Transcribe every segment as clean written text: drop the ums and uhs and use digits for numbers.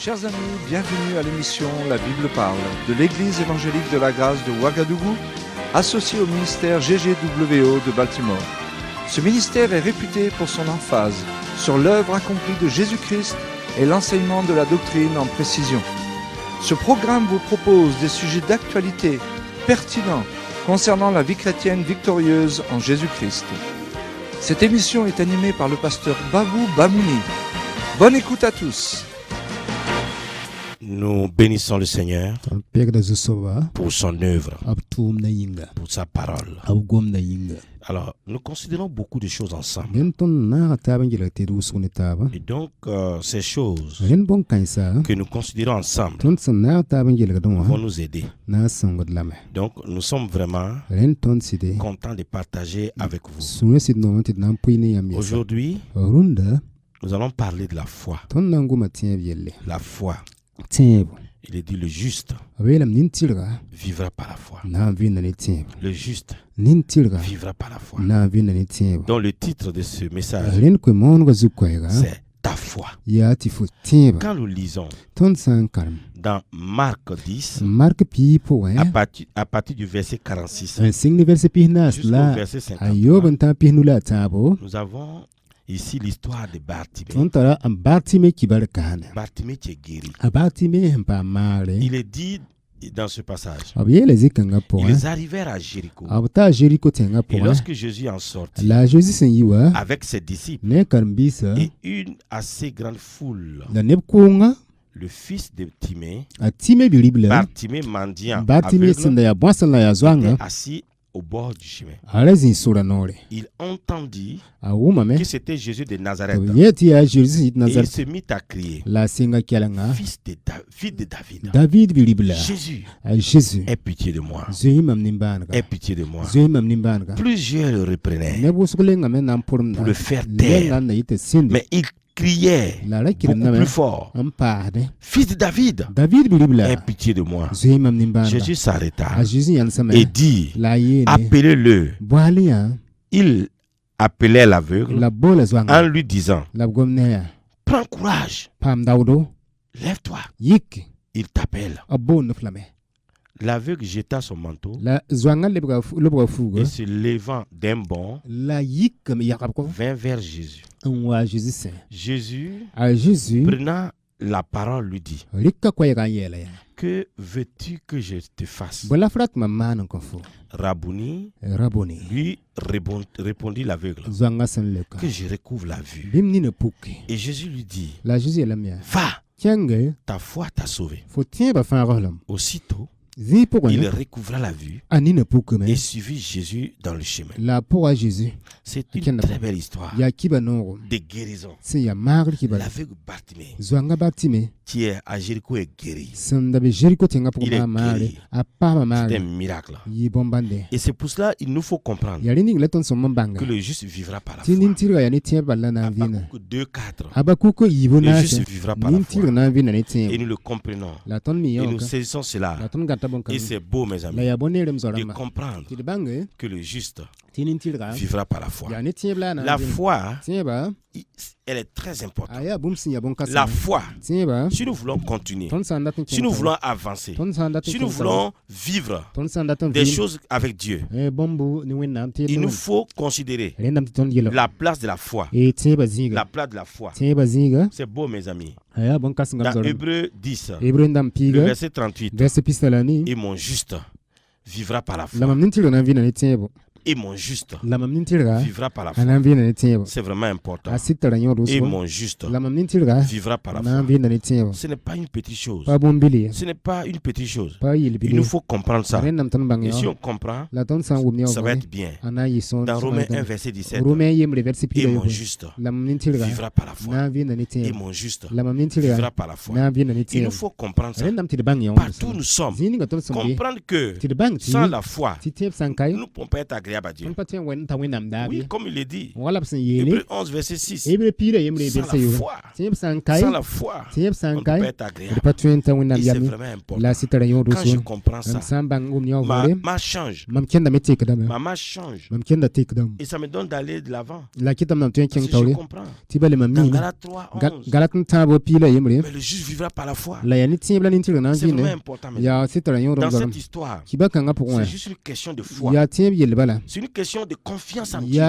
Chers amis, bienvenue à l'émission La Bible parle de l'Église évangélique de la grâce de Ouagadougou, associée au ministère GGWO de Baltimore. Ce ministère est réputé pour son emphase sur l'œuvre accomplie de Jésus-Christ et l'enseignement de la doctrine en précision. Ce programme vous propose des sujets d'actualité pertinents concernant la vie chrétienne victorieuse en Jésus-Christ. Cette émission est animée par le pasteur Babou Bamouni. Bonne écoute à tous. Nous bénissons le Seigneur pour son œuvre, pour sa parole. Alors, nous considérons beaucoup de choses ensemble. Et donc, ces choses que nous considérons ensemble vont nous aider. Donc, nous sommes vraiment contents de partager avec vous. Aujourd'hui, nous allons parler de la foi. La foi. Il est dit le juste vivra par la foi. Le juste vivra par la foi. Donc le titre de ce message, c'est ta foi. Quand nous lisons dans Marc 10, à partir du verset 46 jusqu'au verset 53, nous avons ici l'histoire de Bartimée. Bartimée qui est guéri. Il est dit dans ce passage, ils arrivèrent à Jéricho. Et lorsque Jésus en sortit avec ses disciples et une assez grande foule, le fils de Timée, Bartimée mendiant aveugle, était assis au bord du chemin. Il entendit que c'était Jésus de Nazareth. Et il se mit à crier, fils de David, Jésus, aie pitié de moi. Aie pitié de moi. Plusieurs le reprenaient pour le faire taire. Mais il criait beaucoup plus fort, fils de David, aie pitié de moi. Jésus s'arrêta et dit, appelez-le. Il appelait l'aveugle en lui disant, prends courage, lève-toi, il t'appelle. L'aveugle jeta son manteau et se levant d'un bond, vint vers Jésus. Jésus, prenant la parole, lui dit, que veux-tu que je te fasse? Rabouni, lui répondit l'aveugle, que je recouvre la vue. Et Jésus lui dit, va, ta foi t'a sauvé. Aussitôt, il recouvra la vue et suivit Jésus dans le chemin. C'est une très belle histoire de guérison. L'aveugle Bartimée qui est à Jéricho est guéri. Il est guéri. C'est un miracle. Et c'est pour cela qu'il nous faut comprendre que le juste vivra par la foi. Habakkuk 2:4. Le juste vivra par la foi. Et nous le comprenons. Et nous saisissons cela. Et c'est beau, mes amis, de comprendre que le juste vivra par la foi. La foi, elle est très importante. La foi, si nous voulons continuer, si nous voulons avancer, si nous voulons vivre des choses avec Dieu, il nous faut considérer la place de la foi. La place de la foi. C'est beau, mes amis. Dans Hébreux 10, le verset 38, et mon juste vivra par la foi. Et mon juste vivra par la foi. C'est vraiment important. Et mon juste vivra par la foi. Ce n'est pas une petite chose. Ce n'est pas une petite chose. Il nous faut comprendre ça. Et si on comprend, ça va être bien. Dans Romains 1, verset 17, et mon juste vivra par la foi. Et mon juste vivra par la foi. Il nous faut comprendre ça. Partout où nous sommes, comprendre que sans la foi, nous ne pouvons pas être agréables agréable à Dieu. Oui, comme il est dit. Hébreux 11, verset 6. Sans la foi, on ne peut être agréable. Et c'est vraiment important. Quand je comprends ça, ma change. Ma marche change. Et ça me donne d'aller de l'avant. Parce que je comprends. Dans Galates 3, 11. Mais le juste vivra par la foi. C'est vraiment important. Dans cette histoire, c'est juste une question de foi. C'est une question de confiance en Dieu.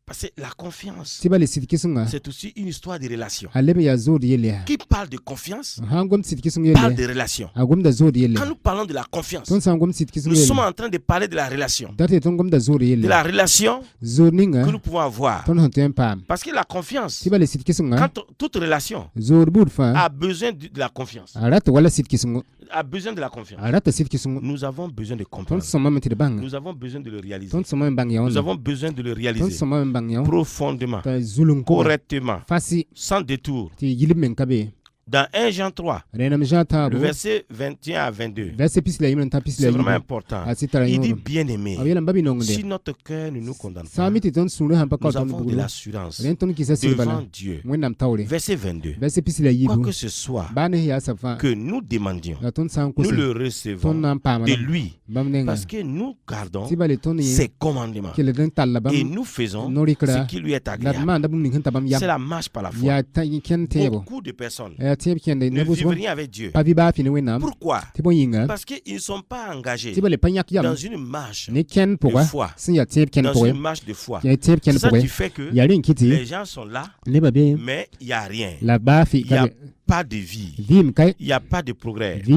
Parce que la confiance, c'est aussi une histoire de relation. Qui parle de confiance parle de relation. Quand nous parlons de la confiance, nous sommes en train de parler de la relation. De la relation que nous pouvons avoir. Parce que la confiance, quand toute relation a besoin de la confiance. A besoin de la confiance. Nous avons besoin de comprendre. Nous avons besoin de le réaliser. Nous avons besoin de le réaliser profondément, correctement, sans détour. Dans 1 Jean 3, le verset 21 à 22, c'est vraiment important. Il dit, bien-aimé, si notre cœur ne nous condamne pas, nous avons de l'assurance devant Dieu. Verset 22, quoi que ce soit que nous demandions, nous le recevons de lui, parce que nous gardons ses commandements et nous faisons ce qui lui est agréable. C'est la marche par la foi. Beaucoup de personnes ne vivent rien avec Dieu. Pourquoi? Parce qu'ils ne sont pas engagés dans une marche de foi. Dans une marche de foi. C'est ça qui fait que les gens sont là, mais il n'y a rien. Il n'y a pas de vie. Il n'y a pas de progrès. Les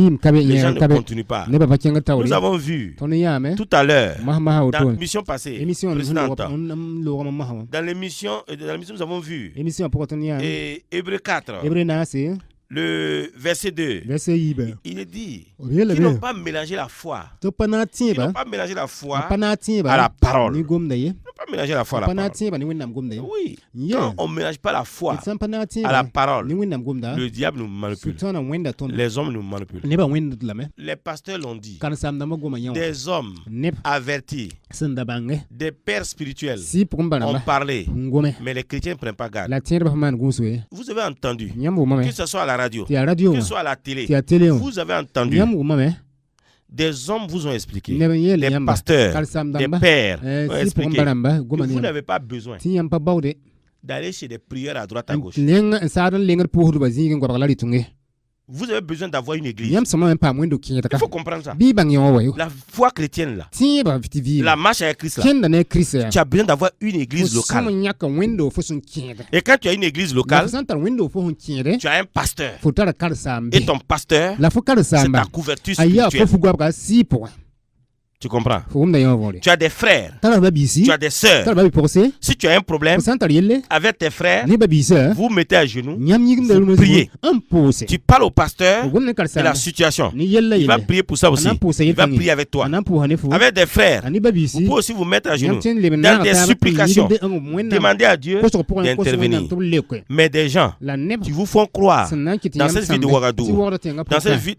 gens ne continuent pas. Nous avons vu tout à l'heure, dans la mission passée, précédente, dans l'émission, nous avons vu Hébreux 4. Le verset 2, il est dit qu'ils n'ont pas mélangé la foi. Ils n'ont pas mélangé la foi à la parole. Ils n'ont pas mélangé la foi à la parole. Oui, quand on ne mélange pas la foi à la parole, le diable nous manipule. Les hommes nous manipulent. Les pasteurs l'ont dit. Des hommes avertis, des pères spirituels ont parlé, mais les chrétiens ne prennent pas garde. Vous avez entendu, que ce soit à la radio, que ce soit à la télé, vous avez entendu, des hommes vous ont expliqué, des pasteurs, des pères ont expliqué que vous n'avez pas besoin d'aller chez des prières à droite à gauche. Vous avez besoin d'avoir une église. Il faut comprendre ça. La foi chrétienne là, la marche avec Christ là, tu as besoin d'avoir une église locale. Et quand tu as une église locale, tu as un pasteur. Et ton pasteur, c'est ta couverture spirituelle. Tu comprends? Tu as des frères, tu as des sœurs. Si tu as un problème avec tes frères, vous mettez à genoux, vous priez. Tu parles au pasteur de la situation. Il va prier pour ça aussi. Il va prier avec toi. Avec des frères, vous pouvez aussi vous mettre à genoux dans des supplications. Demandez à Dieu d'intervenir. Mais des gens qui vous font croire dans cette ville de Ouagadougou,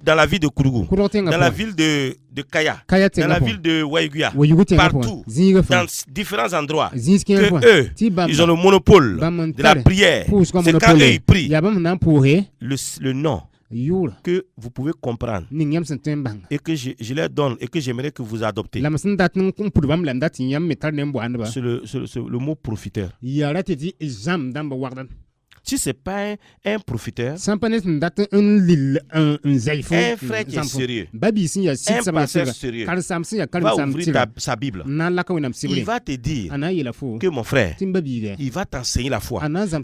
dans la ville de Kourougou, dans la ville de Kaya, dans la ville de Waïguya, partout, dans différents endroits, que eux, ils ont le monopole de la prière. C'est quand eux, ils prient. Le nom que vous pouvez comprendre et que je leur donne et que j'aimerais que vous adoptez, c'est le mot profiteur. Si ce n'est pas un profiteur, un frère qui est sérieux, un pasteur sérieux, va ouvrir sa Bible. Il va te dire que mon frère, il va t'enseigner la foi.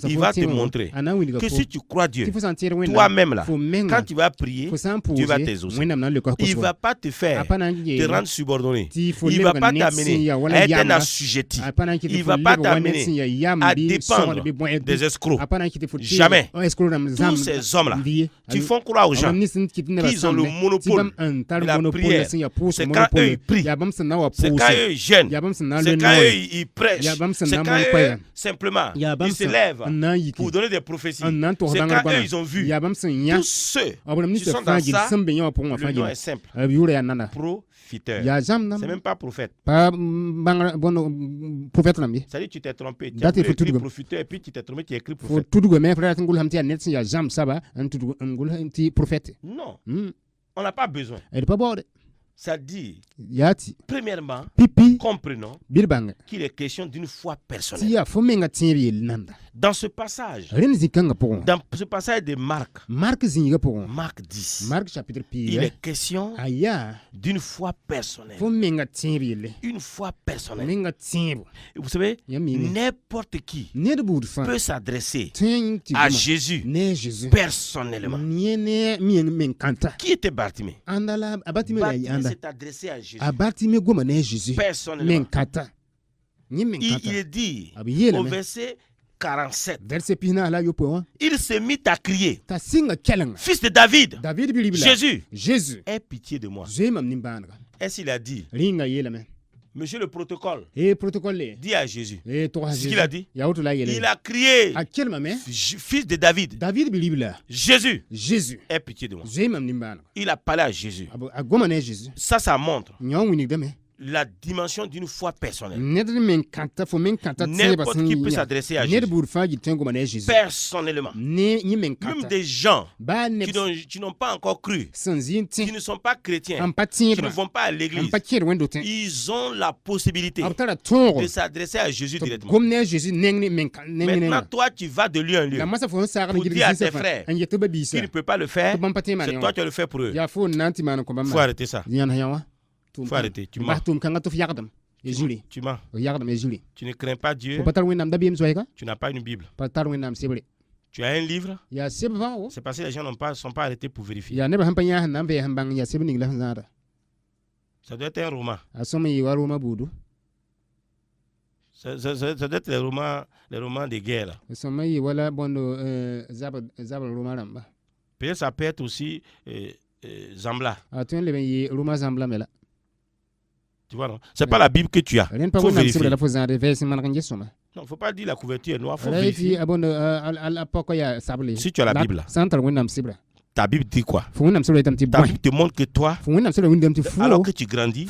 Il va te montrer que si tu crois Dieu, toi-même là, quand tu vas prier, Dieu va t'exaucer. Il ne va pas te faire te rendre subordonné. Il ne va pas t'amener à être un assujetti. Il ne va pas t'amener à dépendre des escrocs. Jamais. Tous ces hommes-là qui font croire aux gens qu'ils ont le monopole de la prière. C'est quand eux ils prient, c'est quand eux ils jeûnent, c'est quand eux ils prêchent, c'est quand eux simplement ils se lèvent pour donner des prophéties. C'est quand eux ils ont vu. Tous ceux qui sont dans ça, le nom est simple. Profiteur. C'est même pas prophète. Ça dit tu t'es trompé. Tu as écrit profiteur et puis tu t'es trompé, tu as écrit prophète. Non. On n'a pas besoin. Ça dit, premièrement, comprenons qu'il est question d'une foi personnelle. Dans ce passage de Marc 10, il est question d'une foi personnelle. Une foi personnelle. Vous savez, n'importe qui peut s'adresser à Jésus personnellement. Qui était Bartimée? Bartimée s'est adressé à Jésus personnellement. Il est dit au verset 47, il se mit à crier, fils de David, Jésus, aie pitié de moi. Est-ce qu'il a dit, monsieur le protocole, dit à Jésus, ce qu'il a dit, il a crié, fils de David, Jésus, aie pitié de moi. Il a parlé à Jésus. Ça montre la dimension d'une foi personnelle. N'importe qui peut s'adresser à Jésus personnellement. Même des gens qui n'ont pas encore cru, qui ne sont pas chrétiens, qui ne vont pas à l'église, ils ont la possibilité de s'adresser à Jésus directement. Maintenant, toi, tu vas de lieu en lieu pour dire à tes frères qui ne peuvent pas le faire, c'est toi qui as le fait pour eux. Il faut arrêter ça. Faut arrêter, tu mens. Tu ne crains pas Dieu. Tu n'as pas une Bible. Tu as un livre. C'est parce que les gens ne sont pas arrêtés pour vérifier. Ça doit être un roman. Ça doit être les romans de guerre. Peut-être ça peut être aussi Zambla. Tu vois, non? C'est pas la Bible que tu as. Il faut vérifier. Non, faut pas dire la couverture est noire, faut vérifier. Si tu as la Bible là, ta Bible dit quoi? Ta Bible te montre que toi, alors que tu grandis,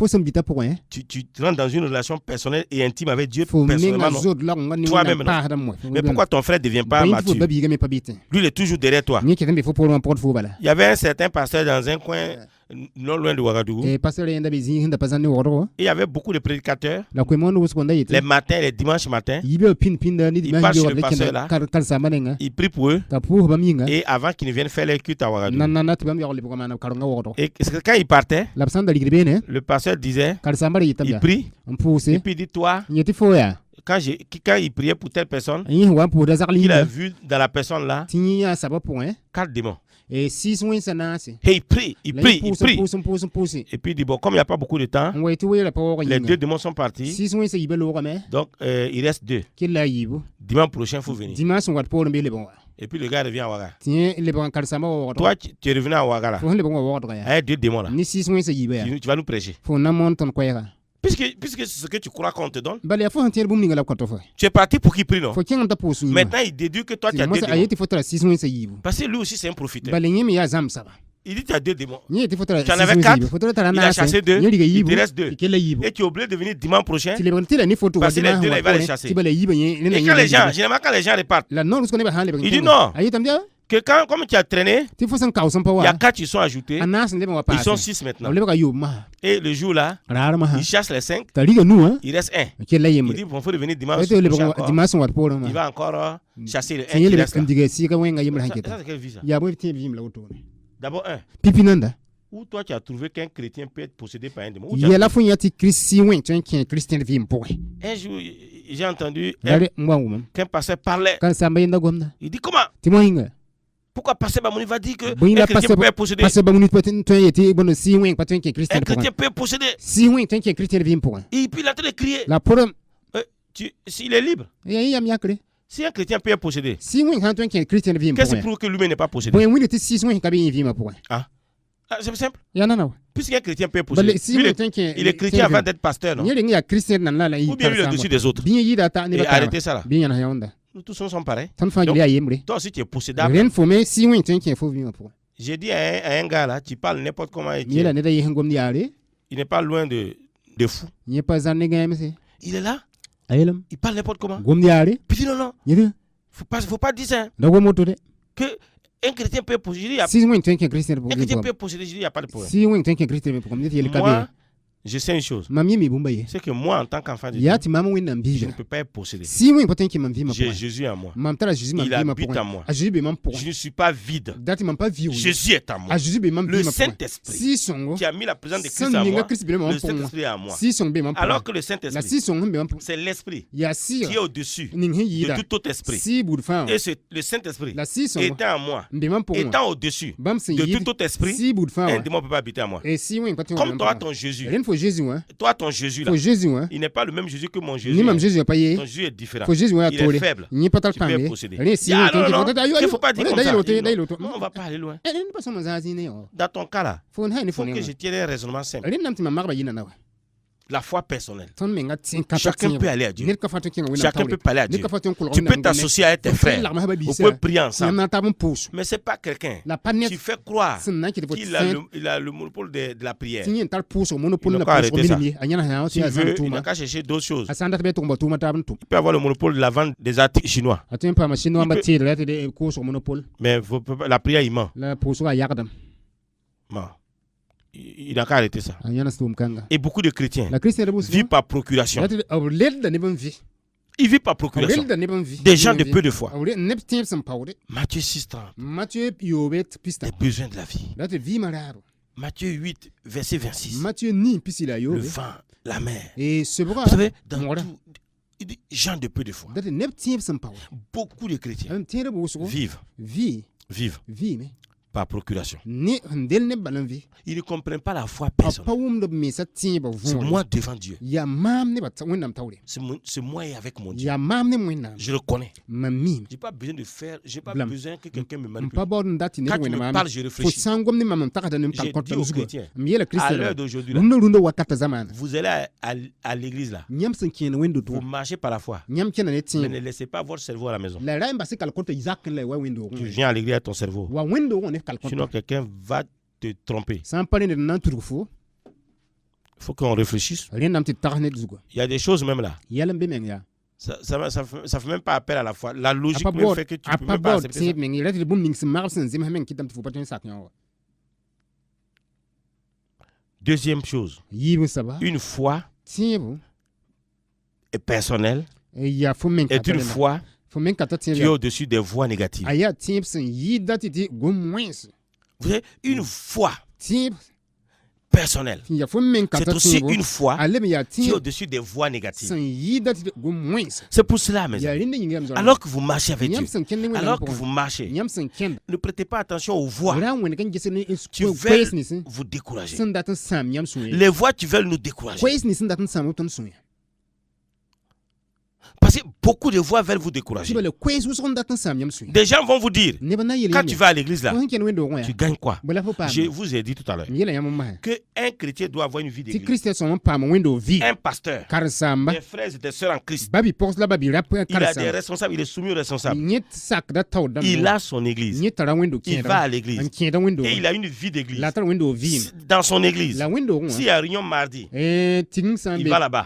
tu rentres dans une relation personnelle et intime avec Dieu personnellement, toi-même. Mais pourquoi ton frère ne devient pas mature? Lui, il est toujours derrière toi. Il y avait un certain pasteur dans un coin non loin de Ouagadougou. Il y avait beaucoup de prédicateurs. Les matins, les dimanches matins, ils partent chez le pasteur là, ils prient pour eux, et avant qu'ils ne viennent faire leur culte à Ouagadougou. Et quand ils partaient, le pasteur disait, il prie, et puis il dit, toi, quand il priait pour telle personne, il a vu dans la personne là 4 démons. Et il prie. Et puis il dit, bon, comme il n'y a pas beaucoup de temps, les 2 démons sont partis. Donc il reste 2. Dimanche prochain, il faut venir. Et puis le gars revient à Ouaga. Toi, tu es revenu à Ouaga là. Avec 2 démons là. Tu vas nous prêcher. Puisque c'est ce que tu crois qu'on te donne. Tu es parti pour qu'il prie, non? Maintenant, il déduit que toi, tu as 2 démons. Parce que lui aussi, c'est un profiteur. Il dit tu as 2 démons. Tu en avais 4, il a chassé 2, il te reste 2. Et tu es obligé de venir dimanche prochain parce que les 2 là, il va les chasser. Et quand les gens, généralement quand les gens repartent, il dit non. Que comme tu as traîné, il y a 4 qui sont ajoutés, ils sont 6 maintenant. Et le jour là, il chasse les 5, il reste 1. Il dit il faut revenir dimanche prochain. Il va encore chasser le 1 qui reste là. Ça, c'est quelle vie ça? D'abord où toi tu as trouvé qu'un chrétien peut être possédé par un démon? Un jour, j'ai entendu qu'un pasteur parlait. Il dit comment? Pourquoi pasteur Bamouni va dire que un chrétien peut être possédé? Un chrétien peut être possédé. Et puis il a en train de crier. S'il est libre. Si un chrétien peut être possédé, si oui quand un chrétien vit qu'est-ce qui prouve que lui-même n'est pas possédé? Bon oui le si oui quand vit ma pour. C'est simple. Ya non. Puisqu'un chrétien peut être possédé, il est chrétien avant d'être pasteur, non? Ou bien lui au-dessus des autres. Et arrêtez ça là. Nous tous sommes pareils. Donc, toi aussi tu es possédable. J'ai dit à un gars là, tu parles n'importe comment. Il n'est pas loin de fou. Il est là. Il parle n'importe comment. Puis dit non. Faut pas dire ça. Que un chrétien peut posséder. Un chrétien peut posséder, il n'y a pas de problème. Moi, je sais une chose. C'est que moi, en tant qu'enfant de Dieu, je ne peux pas être possédé. J'ai Jésus en moi. Il habite en moi. Je ne suis pas vide. Jésus est en moi. Le Saint-Esprit qui a mis la présence de Christ en moi, le Saint-Esprit est en moi. Alors que le Saint-Esprit, c'est l'Esprit qui est au-dessus de tout autre esprit. Et le Saint-Esprit étant en moi, étant au-dessus de tout autre esprit, un démon ne peut pas habiter en moi. Comme toi, ton Jésus. Toi, ton Jésus là, il n'est pas le même Jésus que mon Jésus. Ton Jésus est différent. Il est faible. Tu peux être possédé. Il ne faut pas dire comme ça. Non, on va pas aller loin. Dans ton cas là, il faut que je tienne un raisonnement simple. La foi personnelle. Chacun peut aller à Dieu. Chacun peut parler à Dieu. Tu peux t'associer à tes frères. Vous pouvez prier ensemble. Mais ce n'est pas quelqu'un qui fait croire qu'il a le monopole de la prière. Il n'a qu'à arrêter ça. S'il veut, il n'a qu'à chercher d'autres choses. Il peut avoir le monopole de la vente des articles chinois. Mais la prière, il ment. Non. Il n'a qu'à arrêter ça. Et beaucoup de chrétiens vivent par procuration. Ils vivent par procuration. Des gens de peu de foi. Matthieu 6:30. Les besoins de la vie. Matthieu 8, verset 26. Le vent, la mer. Vous savez, dans tout, gens de peu de foi. Beaucoup de chrétiens vivent par procuration. Ils ne comprennent pas la foi personnelle. C'est moi devant Dieu. C'est moi avec mon Dieu. Je le connais. Je n'ai pas besoin de faire. Je n'ai pas besoin que quelqu'un me manipule. Quand tu me parles, je réfléchis. J'ai dit aux chrétiens, à l'heure d'aujourd'hui, vous allez à l'église là. Vous marchez par la foi. Mais ne laissez pas votre cerveau à la maison. Tu viens à l'église avec ton cerveau. Sinon, quelqu'un va te tromper. Il faut qu'on réfléchisse. Il y a des choses même là. Ça ne fait même pas appel à la foi. La logique même fait que tu ne peux même pas accepter ça. Deuxième chose, une foi est personnelle est une foi qui est au-dessus des voies négatives. Vous avez une foi personnelle. C'est aussi une foi qui est au-dessus des voies négatives. C'est pour cela, mes amis, alors que vous marchez avec Dieu, alors que vous marchez, ne prêtez pas attention aux voies qui veulent vous décourager. Les voies qui veulent nous décourager. Parce que beaucoup de voix veulent vous décourager. Des gens vont vous dire, quand tu vas à l'église là, tu gagnes quoi? Je vous ai dit tout à l'heure qu'un chrétien doit avoir une vie d'église. Un pasteur, des frères et des sœurs en Christ. Il a des responsables, il est soumis aux responsables. Il a son église. Il va à l'église. Et il a une vie d'église. Dans son église, s'il y a réunion mardi, il va là-bas.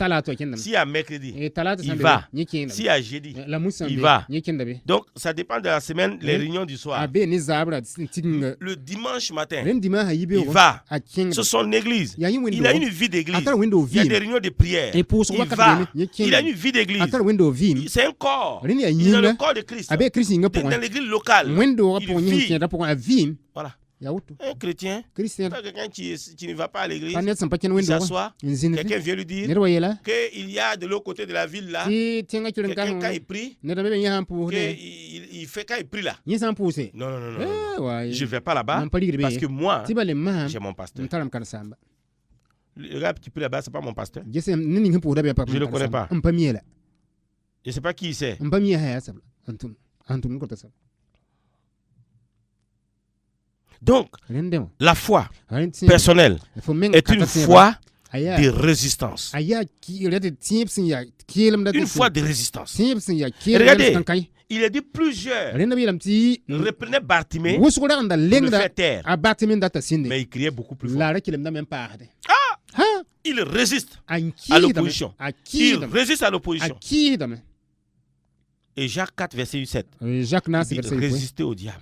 S'il y a mercredi, il va. S'il y a jeudi, il va. Donc, ça dépend de la semaine, les réunions du soir. Le dimanche matin, il va. C'est son église. Il a une vie d'église. Il y a des réunions de prière. Il va. Il a une vie d'église. C'est un corps. Il a le corps de Christ. Dans l'église locale, il vit. Voilà. Un chrétien, pas quelqu'un qui ne va pas à l'église, il s'assoit, quelqu'un vient lui dire qu'il y a de l'autre côté de la ville là, quelqu'un quand il prie, il fait quand il prie là. Non. Je ne vais pas là-bas parce que moi, j'ai mon pasteur. Le gars qui prie là-bas, ce n'est pas mon pasteur. Je ne le connais pas. Je ne sais pas qui c'est. Donc, la foi personnelle est une foi de résistance. Une foi de résistance. Regardez, il a dit plusieurs reprenaient Bartimée pour le faire taire. Mais il criait beaucoup plus fort. Il résiste à l'opposition. Il résiste à l'opposition. Et Jacques 4, verset 7. Il dit résister au diable.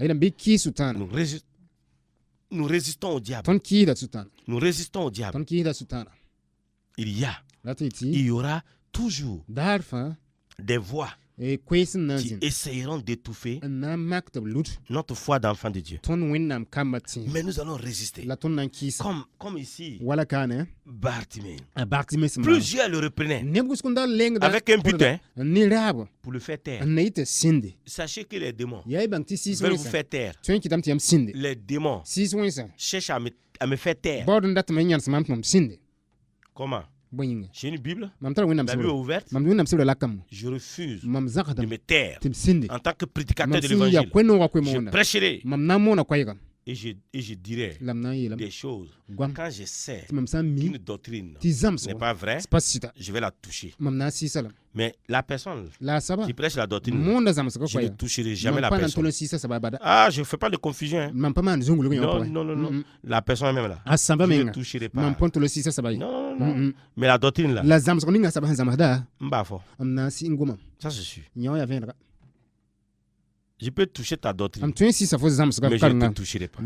Nous résistons au diable. Nous résistons au diable. Il y aura toujours des voix qui essayeront d'étouffer notre foi d'enfant de Dieu. Mais nous allons résister. Comme ici, Bartimée. Plusieurs le reprenaient avec un butin pour le faire taire. Sachez que les démons veulent vous faire taire. Les démons cherchent à me faire taire. Comment? J'ai une Bible, la Bible est ouverte. Je refuse de me taire en tant que prédicateur de l'évangile. Je prêcherai et je dirai des choses. Quand je sais qu'une doctrine n'est pas vraie, je vais la toucher. Mais la personne qui prêche la doctrine, je ne toucherai jamais la personne. Ah, je ne fais pas de confusion. Non. La personne est même là. Je ne toucherai pas. Non. Mais la doctrine là, ça c'est sûr. Je peux toucher ta doctrine, mais je ne te toucherai pas.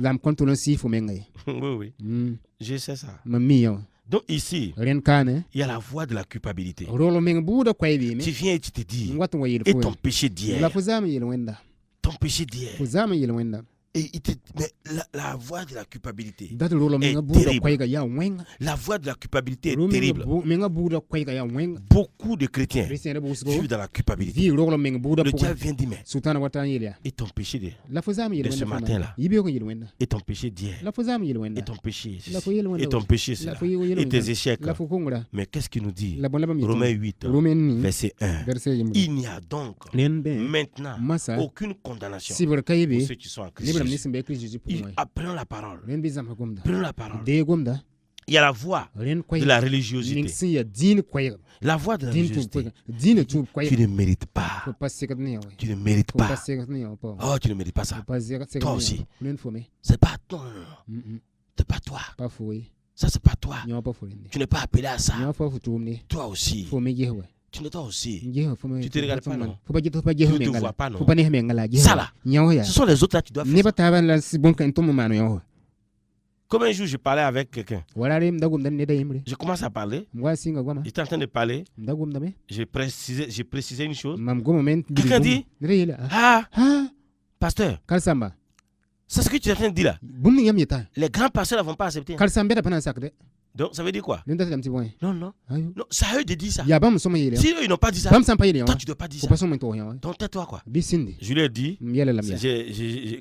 Oui. Je sais ça. Donc ici, il y a la voix de la culpabilité. Tu viens et tu te dis, et ton péché d'hier, Et mais la voix de la culpabilité est terrible. La voix de la culpabilité est terrible. Beaucoup de chrétiens vivent dans la culpabilité. Le diable vient dire, mais et ton péché de ce matin-là, et ton péché d'hier, et ton péché, et ton péché, et tes échecs. Mais qu'est-ce qu'il nous dit? Romains 8, verset 1. Il n'y a donc maintenant aucune condamnation pour ceux qui sont en Christ. Prenons la parole. Il y a la voix de la religiosité. La voix de la religiosité. Tu ne mérites pas. Tu ne mérites pas. Oh, tu ne mérites pas ça. Toi aussi. C'est pas toi. C'est pas toi. Ça, c'est pas toi. Tu n'es pas appelé à ça. Toi aussi. Tu ne toi aussi. Tu te regardes pas, non? Tu ne te vois pas, non? Ça là, ce sont les autres là, tu dois faire. Comme un jour, je parlais avec quelqu'un. Je commence à parler. J'étais en train de parler. J'ai précisé une chose. Quelqu'un dit, ah, pasteur, c'est ce que tu es en train de dire là. Les grands pasteurs ne vont pas accepter. Donc, ça veut dire quoi? Non. C'est à eux de dire ça. Si eux, ils n'ont pas dit ça, toi, tu ne dois pas dire ça. Donc, tais-toi, quoi. Je lui ai dit,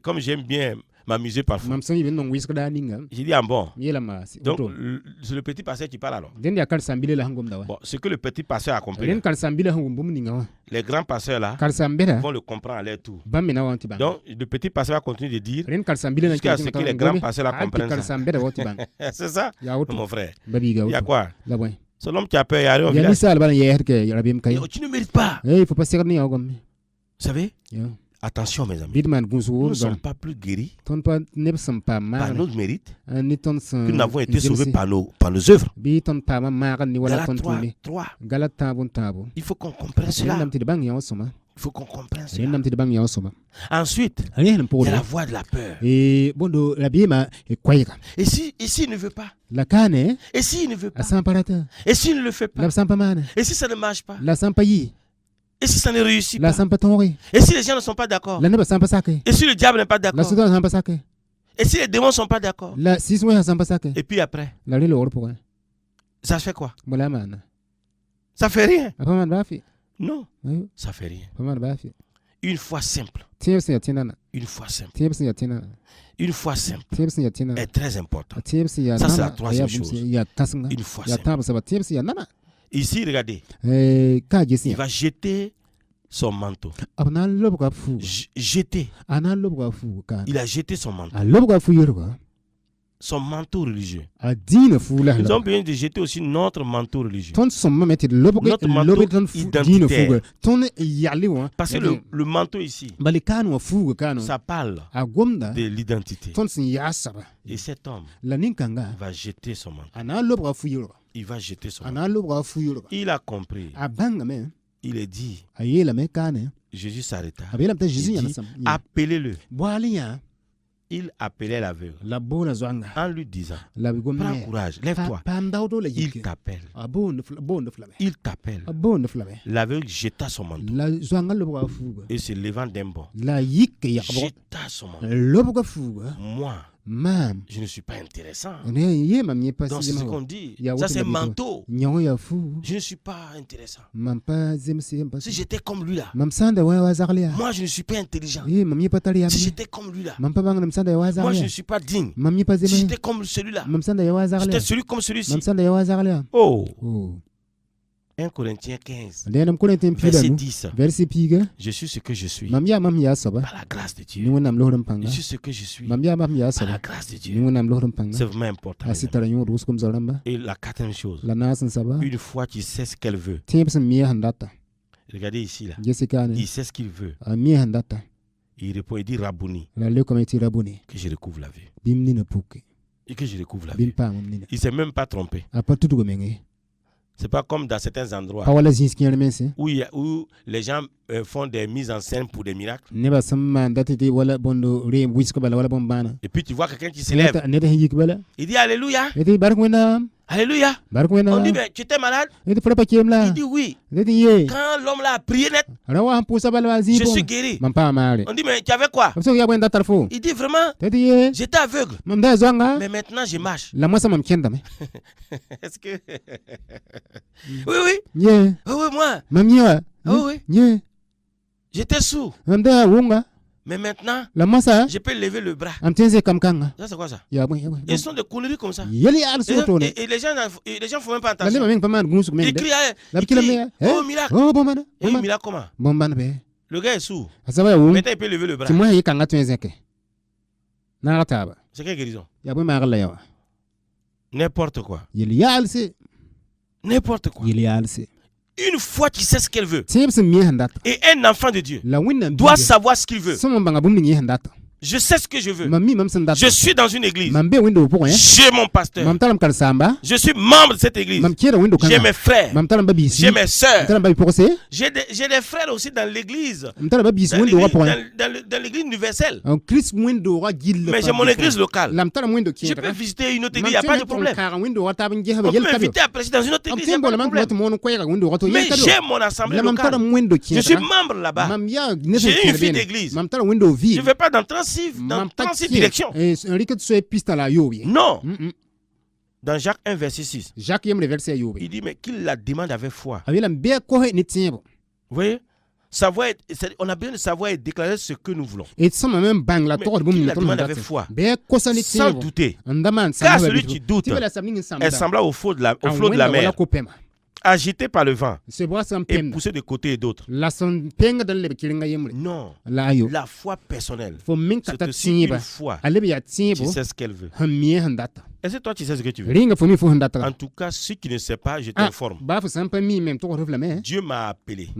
comme j'aime bien m'amuser parfois, j'ai dit, bon. Donc, c'est le petit pasteur qui parle alors. Bon, ce que le petit pasteur a compris, les grands pasteurs là vont le comprendre à leur tour. Donc, le petit pasteur va continuer de dire jusqu'à ce que les grands pasteurs là comprennent ça. C'est ça, mon frère. Il y a quoi? C'est l'homme qui a peur, il y a rien au village. Tu ne mérites pas. Vous savez? Attention mes amis, nous ne sommes pas plus guéris par notre mérite que nous n'avons été sauvés par nos œuvres. Galates 3. Il faut qu'on comprenne cela. Il faut qu'on comprenne cela. Ensuite, il y a la voix de la peur. Et s'il ne veut pas? Et s'il ne veut pas? Et s'il ne le fait pas? Et si ça ne marche pas? Et si ça ne réussit pas? Et si les gens ne sont pas d'accord? Et si le diable n'est pas d'accord? Et si les démons ne sont pas d'accord? Et puis après? Ça fait quoi? Ça fait rien. Non, ça fait rien. Une foi simple. Une foi simple est très importante. Ça, c'est la troisième chose. Une foi simple. Ici, regardez, il va jeter son manteau. Jeté. Il a jeté son manteau. Son manteau religieux. Nous avons besoin de jeter aussi notre manteau religieux. Notre manteau identitaire. Parce que le manteau ici, ça parle de l'identité. Et cet homme va jeter son manteau. Il va jeter son manteau. Il a compris. Il est dit. Jésus s'arrêta. Il dit, appelez-le. Il appelait l'aveugle en lui disant, prends courage, lève-toi. Il t'appelle. Il t'appelle. L'aveugle jeta son manteau et se levant d'un bond, jeta son manteau. Moi, je ne suis pas intéressant. Donc c'est ce qu'on dit. Ça c'est manteau. Je ne suis pas intéressant. Si j'étais comme lui là, moi je ne suis pas intelligent. Si j'étais comme lui là, moi je ne suis pas digne. Si j'étais comme celui-là, j'étais celui comme celui-ci. Oh. 1 Corinthiens 15, verset 10. Je suis ce que je suis par la grâce de Dieu. Je suis ce que je suis par la grâce de Dieu. C'est vraiment important. Et la quatrième chose, une fois tu sais ce qu'elle veut. Regardez ici là. Il sait ce qu'il veut. Il répond, il dit Rabouni, que je recouvre la vue. Et que je recouvre la vue. Il ne s'est même pas trompé. C'est pas comme dans certains endroits où les gens font des mises en scène pour des miracles. Et puis tu vois quelqu'un qui s'élève. Il dit Alléluia. Alléluia. On dit mais tu étais malade? Il dit oui. Quand l'homme là a prié net, je suis guéri. On dit mais tu avais quoi? Il dit vraiment j'étais aveugle. Mais maintenant je marche. Est-ce que oui. Oui moi. Oui. J'étais sourd. Mais maintenant, je peux lever le bras. Ça, c'est quoi ça? Ils sont des conneries comme ça. Et les gens font même pas attention. Ils crient, oh miracle. Et miracle comment? Le gars est sourd. Maintenant, il peut lever le bras. C'est quelle guérison? N'importe quoi. N'importe quoi. Une fois qu'il sait ce qu'elle veut, et un enfant de Dieu doit savoir ce qu'il veut. Je sais ce que je veux. Je suis dans une église. J'ai mon pasteur. Je suis membre de cette église. J'ai mes frères. J'ai mes soeurs. J'ai des frères aussi dans l'église. Dans l'église universelle. Mais j'ai mon église locale. Je peux visiter une autre église, il n'y a pas de problème. On peut m'inviter à prêcher dans une autre église, il n'y a pas de problème. Mais j'ai mon assemblée locale. Je suis membre là-bas. J'ai une fille d'église. Je ne vais pas dans 36 directions. Non. Dans Jacques 1, verset 6, il dit mais qu'il la demande avec foi. Vous voyez? On a besoin de savoir et déclarer ce que nous voulons. Mais qu'il la demande avec foi, sans douter. Car celui qui doute est semblable au flot de la mer, agité par le vent et poussé de côté et d'autre. Non, la foi personnelle, c'est aussi une foi qui sait ce qu'elle veut. Est-ce que toi tu sais ce que tu veux? En tout cas, ceux qui ne savent pas, je t'informe. Dieu m'a appelé et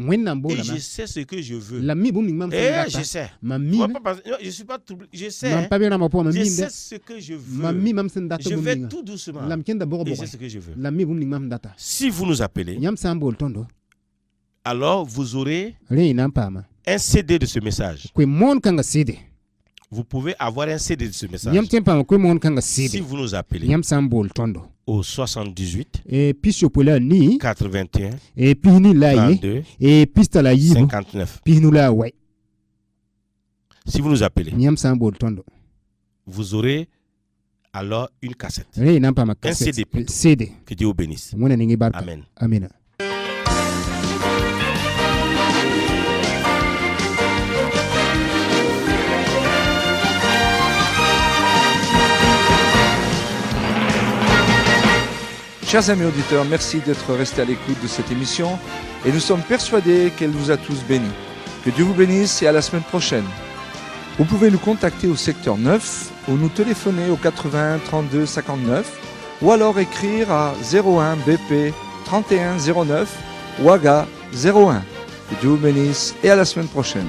je sais ce que je veux. Et je sais. Je suis pas troublé. Je sais. Je sais ce que je veux. Je vais tout doucement. Et je sais ce que je veux. Si vous nous appelez, alors vous aurez un CD de ce message. Vous pouvez avoir un CD de ce message si vous nous appelez au 78 81 32 59. Si vous nous appelez, vous aurez alors une cassette, un CD plutôt. Que Dieu vous bénisse. Amen. Chers amis auditeurs, merci d'être restés à l'écoute de cette émission et nous sommes persuadés qu'elle vous a tous bénis. Que Dieu vous bénisse et à la semaine prochaine. Vous pouvez nous contacter au secteur 9 ou nous téléphoner au 80 32 59 ou alors écrire à 01 BP 31 09 Ouaga 01. Que Dieu vous bénisse et à la semaine prochaine.